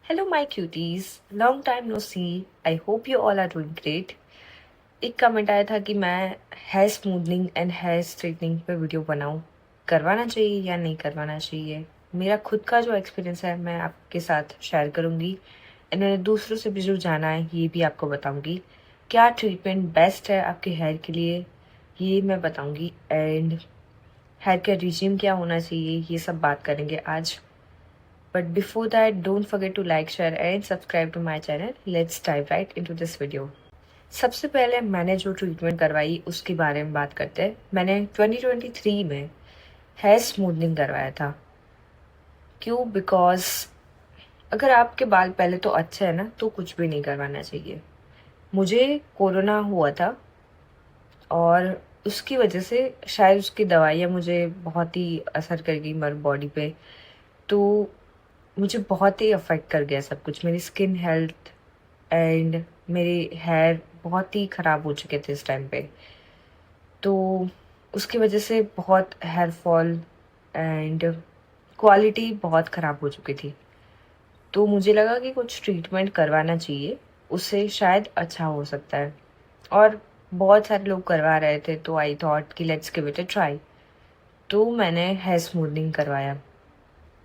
Hello, my cuties. Long time no see. I hope you all are doing great. एक comment आया था कि मैं hair smoothening and hair straightening पे video बनाऊं। करवाना चाहिए या नहीं करवाना चाहिए। मेरा खुद का जो एक्सपीरियंस है मैं आपके साथ शेयर करूंगी एंड मैंने दूसरों से भी जो जाना है ये भी आपको बताऊंगी। क्या ट्रीटमेंट बेस्ट है आपके हेयर के लिए ये मैं बताऊंगी एंड हेयर का रिजीम क्या होना चाहिए ये सब बात करेंगे आज। But before that, don't forget to like, share and subscribe to my channel. Let's dive right into this video. सबसे पहले मैंने जो ट्रीटमेंट करवाई उसके बारे में बात करते हैं। मैंने 2023 में हेयर स्मूथनिंग करवाया था। क्यों? बिकॉज अगर आपके बाल पहले तो अच्छे हैं ना तो कुछ भी नहीं करवाना चाहिए। मुझे कोरोना हुआ था और उसकी वजह से शायद उसकी दवाइयाँ मुझे बहुत ही असर कर गई मेरी बॉडी पे। तो मुझे बहुत ही अफेक्ट कर गया सब कुछ। मेरी स्किन हेल्थ एंड मेरे हेयर बहुत ही ख़राब हो चुके थे इस टाइम पे। तो उसकी वजह से बहुत हेयर फॉल एंड क्वालिटी बहुत ख़राब हो चुकी थी। तो मुझे लगा कि कुछ ट्रीटमेंट करवाना चाहिए, उससे शायद अच्छा हो सकता है। और बहुत सारे लोग करवा रहे थे तो आई थॉट कि let's give it a try. तो मैंने हेयर स्मूथनिंग करवाया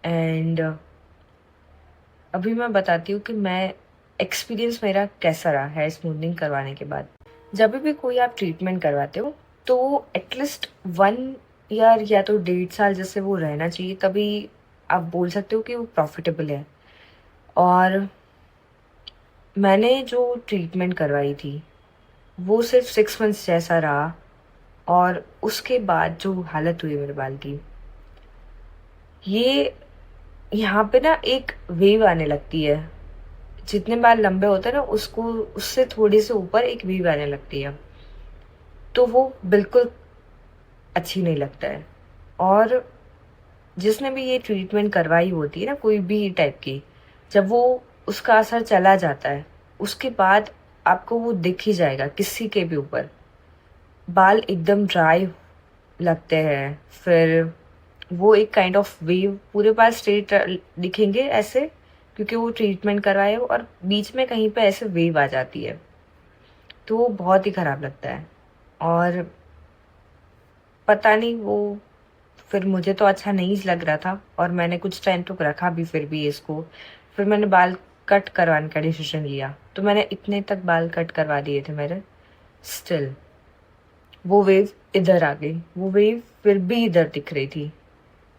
एंड अभी मैं बताती हूँ कि मैं एक्सपीरियंस मेरा कैसा रहा हेयर स्मूथनिंग करवाने के बाद। जब भी कोई आप ट्रीटमेंट करवाते हो तो एटलीस्ट 1 ईयर या तो 1.5 साल जैसे वो रहना चाहिए, तभी आप बोल सकते हो कि वो प्रॉफिटेबल है। और मैंने जो ट्रीटमेंट करवाई थी वो सिर्फ 6 मंथ्स जैसा रहा और उसके बाद जो हालत हुई मेरे बाल की, ये यहाँ पे ना एक वेव आने लगती है। जितने बाल लंबे होते हैं ना उसको उससे थोड़ी से ऊपर एक वेव आने लगती है, तो वो बिल्कुल अच्छी नहीं लगता है। और जिसने भी ये ट्रीटमेंट करवाई होती है ना कोई भी टाइप की, जब वो उसका असर चला जाता है उसके बाद आपको वो दिख ही जाएगा किसी के भी ऊपर। बाल एकदम ड्राई लगते हैं, फिर वो एक काइंड ऑफ वेव, पूरे बाल स्ट्रेट दिखेंगे ऐसे क्योंकि वो ट्रीटमेंट करवाए हो, और बीच में कहीं पे ऐसे वेव आ जाती है तो वो बहुत ही ख़राब लगता है। और पता नहीं वो फिर मुझे तो अच्छा नहीं लग रहा था और मैंने कुछ टाइम तक रखा भी फिर भी इसको। फिर मैंने बाल कट करवाने का डिसीजन लिया तो मैंने इतने तक बाल कट करवा दिए थे मेरे। स्टिल वो वेव इधर आ गई, वो वेव फिर भी इधर दिख रही थी,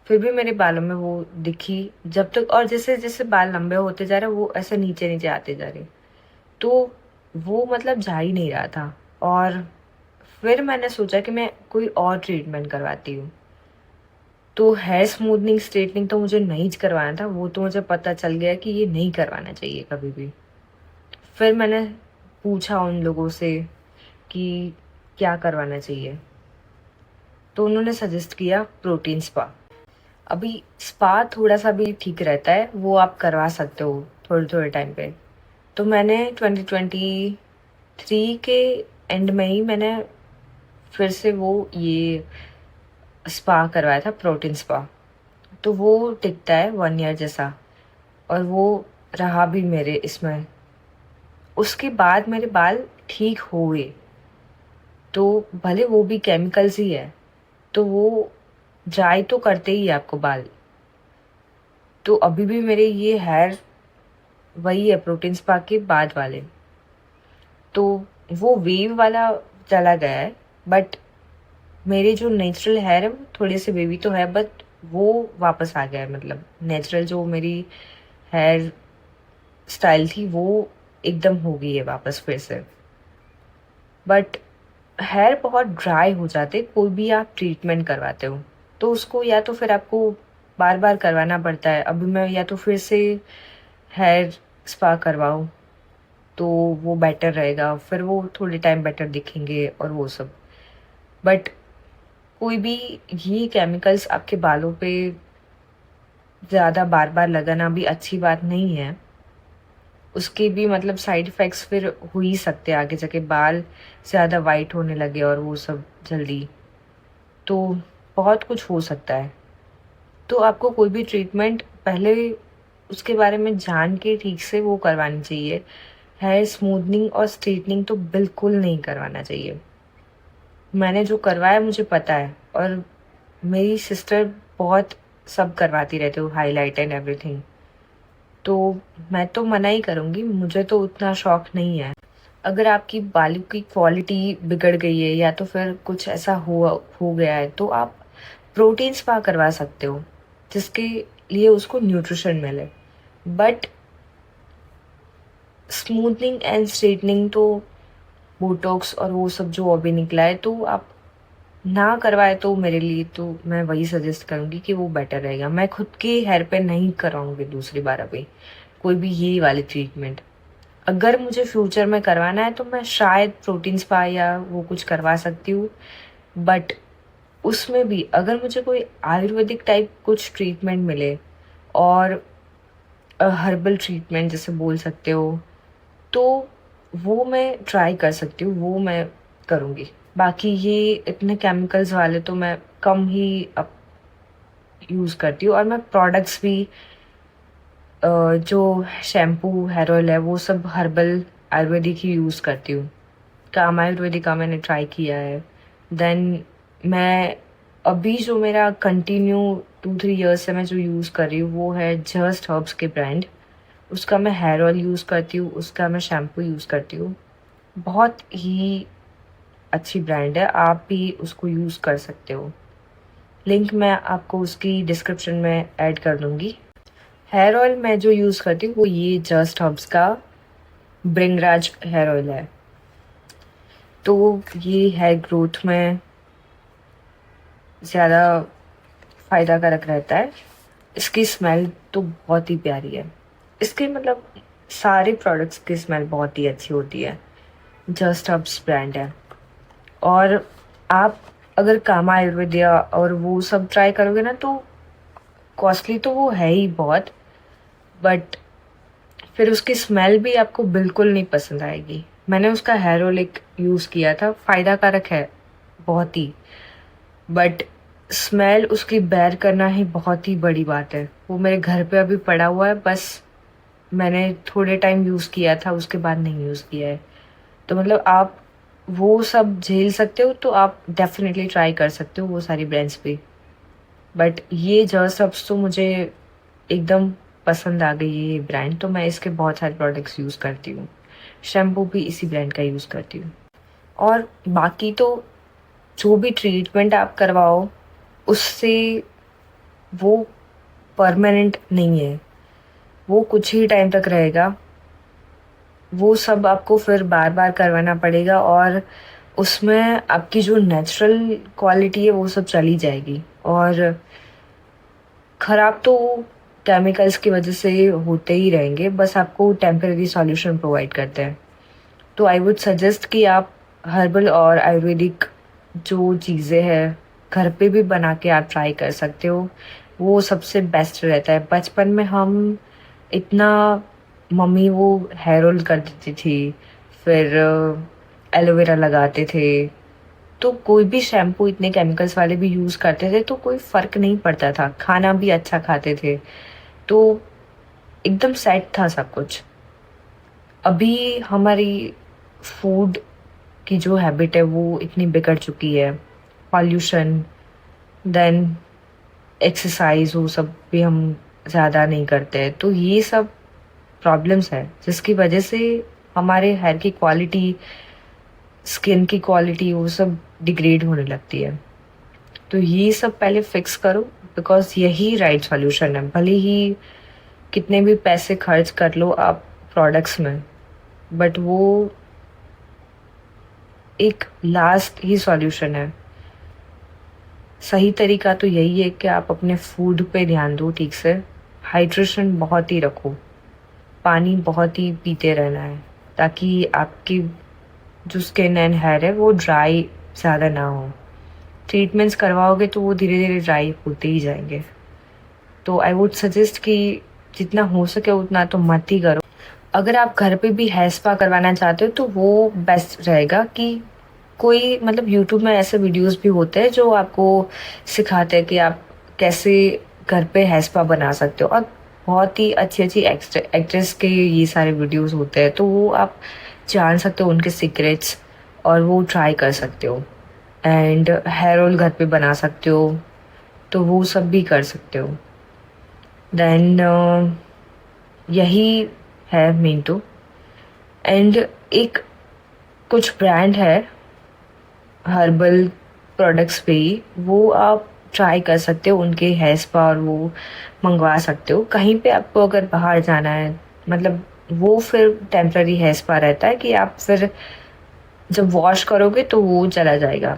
फिर भी मेरे बालों में वो दिखी जब तक। और जैसे जैसे बाल लंबे होते जा रहे वो ऐसे नीचे नीचे आते जा रहे, तो वो मतलब जा ही नहीं रहा था। और फिर मैंने सोचा कि मैं कोई और ट्रीटमेंट करवाती हूँ। तो हेयर स्मूथनिंग स्ट्रेटनिंग तो मुझे नहीं करवाना था, वो तो मुझे पता चल गया कि ये नहीं करवाना चाहिए कभी भी। फिर मैंने पूछा उन लोगों से कि क्या करवाना चाहिए, तो उन्होंने सजेस्ट किया प्रोटीन स्पा। अभी स्पा थोड़ा सा भी ठीक रहता है, वो आप करवा सकते हो थोड़े थोड़े टाइम पे। तो मैंने 2023 के एंड में ही मैंने फिर से वो ये स्पा करवाया था, प्रोटीन स्पा। तो वो टिकता है 1 ईयर जैसा, और वो रहा भी मेरे इसमें। उसके बाद मेरे बाल ठीक हुए, तो भले वो भी केमिकल्स ही है तो वो ड्राई तो करते ही है आपको बाल। तो अभी भी मेरे ये हेयर वही है प्रोटीन स्पा के बाद वाले। तो वो वेव वाला चला गया है, बट मेरे जो नेचुरल हेयर है वो थोड़े से वेवी तो है, बट वो वापस आ गया है। मतलब नेचुरल जो मेरी हेयर स्टाइल थी वो एकदम हो गई है वापस फिर से। बट हेयर बहुत ड्राई हो जाते कोई भी आप ट्रीटमेंट करवाते हो तो उसको या तो फिर आपको बार बार करवाना पड़ता है। अभी मैं या तो फिर से हेयर स्पा करवाऊँ तो वो बेटर रहेगा, फिर वो थोड़े टाइम बेटर दिखेंगे और वो सब। बट कोई भी ये केमिकल्स आपके बालों पे ज़्यादा बार बार लगाना भी अच्छी बात नहीं है। उसके भी मतलब साइड इफ़ेक्ट्स फिर हो ही सकते हैं आगे जाके, बाल ज़्यादा वाइट होने लगे और वो सब जल्दी, तो बहुत कुछ हो सकता है। तो आपको कोई भी ट्रीटमेंट पहले उसके बारे में जान के ठीक से वो करवानी चाहिए। हेयर स्मूथनिंग और स्ट्रेटनिंग तो बिल्कुल नहीं करवाना चाहिए। मैंने जो करवाया मुझे पता है, और मेरी सिस्टर बहुत सब करवाती रहती हो, हाईलाइट एंड एवरीथिंग। तो मैं तो मना ही करूँगी, मुझे तो उतना शौक नहीं है। अगर आपकी बालों की क्वालिटी बिगड़ गई है या तो फिर कुछ ऐसा हो गया है, तो आप प्रोटीन स्पा करवा सकते हो, जिसके लिए उसको न्यूट्रिशन मिले। बट स्मूथनिंग एंड स्ट्रेटनिंग तो बोटॉक्स और वो सब जो अभी निकला है, तो आप ना करवाए तो मेरे लिए तो मैं वही सजेस्ट करूँगी कि वो बेटर रहेगा। मैं खुद के हेयर पे नहीं कराऊंगी दूसरी बार अभी कोई भी ये वाली ट्रीटमेंट। अगर मुझे फ्यूचर में करवाना है तो मैं शायद प्रोटीन स्पा या वो कुछ करवा सकती हूँ। बट उसमें भी अगर मुझे कोई आयुर्वेदिक टाइप कुछ ट्रीटमेंट मिले और हर्बल ट्रीटमेंट जैसे बोल सकते हो, तो वो मैं ट्राई कर सकती हूँ, वो मैं करूँगी। बाकी ये इतने केमिकल्स वाले तो मैं कम ही अब यूज़ करती हूँ। और मैं प्रोडक्ट्स भी जो शैम्पू हेयर ऑयल है वो सब हर्बल आयुर्वेदिक ही यूज़ करती हूँ। काम आयुर्वेदिक का मैंने ट्राई किया है। देन मैं अभी जो मेरा कंटिन्यू 2-3 ईयर्स से मैं जो यूज़ कर रही हूँ वो है जस्ट हर्ब्स के ब्रांड। उसका मैं हेयर ऑयल यूज़ करती हूँ, उसका मैं शैम्पू यूज़ करती हूँ। बहुत ही अच्छी ब्रांड है, आप भी उसको यूज़ कर सकते हो। लिंक मैं आपको उसकी डिस्क्रिप्शन में ऐड कर दूँगी। हेयर ऑयल मैं जो यूज़ करती हूँ वो ये जस्ट हर्ब्स का ब्रिंगराज हेयर ऑयल है। तो ये हेयर ग्रोथ में ज़्यादा फ़ायदा कारक रहता है। इसकी स्मेल तो बहुत ही प्यारी है। इसके मतलब सारे प्रोडक्ट्स की स्मेल बहुत ही अच्छी होती है। जस्ट हर्ब्स ब्रांड है। और आप अगर कामा आयुर्वेदिया और वो सब ट्राई करोगे ना, तो कॉस्टली तो वो है ही बहुत, बट फिर उसकी स्मेल भी आपको बिल्कुल नहीं पसंद आएगी। मैंने उसका हेयर ऑयल यूज़ किया था, फ़ायदा कारक है बहुत ही, बट स्मेल उसकी बेयर करना ही बहुत ही बड़ी बात है। वो मेरे घर पे अभी पड़ा हुआ है, बस मैंने थोड़े टाइम यूज़ किया था, उसके बाद नहीं यूज़ किया है। तो मतलब आप वो सब झेल सकते हो तो आप डेफिनेटली ट्राई कर सकते हो वो सारी ब्रांड्स भी। बट ये जस्ट हब्स तो मुझे एकदम पसंद आ गई ये ब्रांड, तो मैं इसके बहुत सारे प्रोडक्ट्स यूज़ करती हूँ। शैम्पू भी इसी ब्रांड का यूज़ करती हूँ। और बाकी तो जो भी ट्रीटमेंट आप करवाओ उससे वो परमानेंट नहीं है, वो कुछ ही टाइम तक रहेगा। वो सब आपको फिर बार बार करवाना पड़ेगा और उसमें आपकी जो नेचुरल क्वालिटी है वो सब चली जाएगी। और ख़राब तो केमिकल्स की वजह से होते ही रहेंगे, बस आपको टेम्परेरी सॉल्यूशन प्रोवाइड करते हैं। तो आई वुड सजेस्ट कि आप हर्बल और आयुर्वेदिक जो चीज़ें हैं घर पे भी बना के आप ट्राई कर सकते हो, वो सबसे बेस्ट रहता है। बचपन में हम इतना, मम्मी वो हेयर ऑयल कर देती थी, फिर एलोवेरा लगाते थे, तो कोई भी शैम्पू इतने केमिकल्स वाले भी यूज़ करते थे तो कोई फ़र्क नहीं पड़ता था, खाना भी अच्छा खाते थे, तो एकदम सेट था सब कुछ। अभी हमारी फूड की जो हैबिट है वो इतनी बिगड़ चुकी है, पॉल्यूशन, देन एक्सरसाइज वो सब भी हम ज़्यादा नहीं करते हैं, तो ये सब प्रॉब्लम्स है जिसकी वजह से हमारे हेयर की क्वालिटी, स्किन की क्वालिटी वो सब डिग्रेड होने लगती है। तो ये सब पहले फिक्स करो, बिकॉज यही राइट सॉल्यूशन है। भले ही कितने भी पैसे खर्च कर लो आप प्रोडक्ट्स में, बट वो एक लास्ट ही सॉल्यूशन है। सही तरीका तो यही है कि आप अपने फूड पे ध्यान दो ठीक से, हाइड्रेशन बहुत ही रखो, पानी बहुत ही पीते रहना है, ताकि आपकी जो स्किन एंड हेयर है वो ड्राई ज़्यादा ना हो। ट्रीटमेंट्स करवाओगे तो वो धीरे धीरे ड्राई होते ही जाएंगे। तो आई वुड सजेस्ट कि जितना हो सके उतना तो मत ही करो। अगर आप घर पे भी हेयर स्पा करवाना चाहते हो तो वो बेस्ट रहेगा कि कोई मतलब यूट्यूब में ऐसे वीडियोस भी होते हैं जो आपको सिखाते हैं कि आप कैसे घर पे हेयर स्पा बना सकते हो। और बहुत ही अच्छी अच्छी एक्ट्रेस के ये सारे वीडियोस होते हैं, तो वो आप जान सकते हो उनके सीक्रेट्स और वो ट्राई कर सकते हो। एंड हेयर ऑयल घर पे बना सकते हो, तो वो सब भी कर सकते हो। देन यही है मेन तो। एंड एक कुछ ब्रांड है हर्बल प्रोडक्ट्स पे ही, वो आप ट्राई कर सकते हो, उनके हेयर स्पा और वो मंगवा सकते हो कहीं पे आपको अगर बाहर जाना है। मतलब वो फिर टेम्प्ररी हेयर स्पा रहता है कि आप फिर जब वॉश करोगे तो वो चला जाएगा,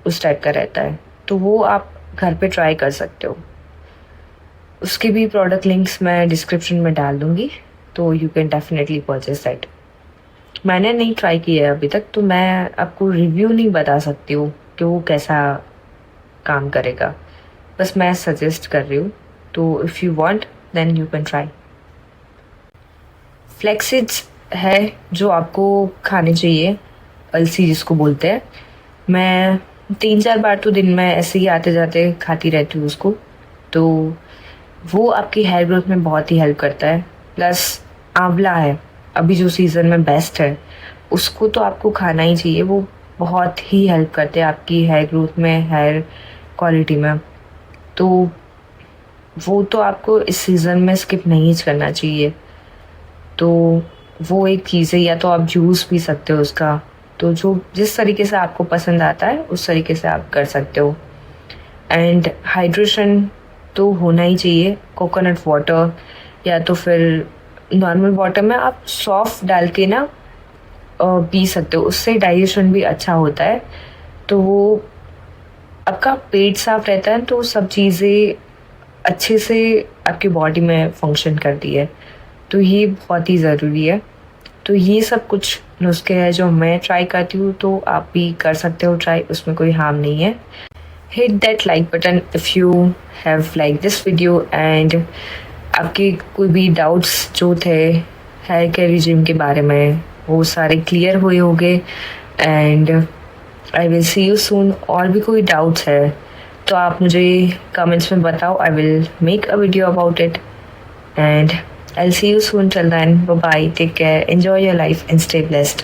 उस टाइप का रहता है। तो वो आप घर पे ट्राई कर सकते हो। उसके भी प्रोडक्ट लिंक्स मैं डिस्क्रिप्शन में डाल दूंगी, तो you can definitely purchase that. मैंने नहीं ट्राई किया है अभी तक, तो मैं आपको रिव्यू नहीं बता सकती हूँ कि वो कैसा काम करेगा, बस मैं सजेस्ट कर रही हूँ। तो if you want then you can try. Flaxseeds है जो आपको खाने चाहिए, अलसी जिसको बोलते हैं। मैं 3-4 बार तो दिन में ऐसे ही आते जाते खाती रहती हूँ उसको। तो वो आपकी हेयर ग्रोथ में बहुत ही हेल्प करता है। प्लस आंवला है अभी जो सीज़न में बेस्ट है, उसको तो आपको खाना ही चाहिए। वो बहुत ही हेल्प करते हैं आपकी हेयर ग्रोथ में, हेयर क्वालिटी में। तो वो तो आपको इस सीज़न में स्किप नहीं करना चाहिए। तो वो एक चीज़ है, या तो आप जूस पी सकते हो उसका। तो जो जिस तरीके से आपको पसंद आता है उस तरीके से आप कर सकते हो। एंड हाइड्रेशन तो होना ही चाहिए। कोकोनट वाटर या तो फिर नॉर्मल वाटर में आप सौंफ डाल के ना पी सकते हो, उससे डाइजेशन भी अच्छा होता है। तो वो आपका पेट साफ रहता है, तो सब चीज़ें अच्छे से आपकी बॉडी में फंक्शन करती है। तो ये बहुत ही ज़रूरी है। तो ये सब कुछ नुस्खे हैं जो मैं ट्राई करती हूँ, तो आप भी कर सकते हो ट्राई, उसमें कोई हार्म नहीं है। Hit that like button if you have like this video. And आपके कोई भी डाउट्स जो थे हेयर केयर रिजीम के बारे में, वो सारे क्लियर हुए होंगे। And I will see you soon. और भी कोई डाउट्स है तो आप मुझे कमेंट्स में बताओ, I will make a video about it. And I'll see you soon. Till then, bye bye. Take care. Enjoy your life and stay blessed.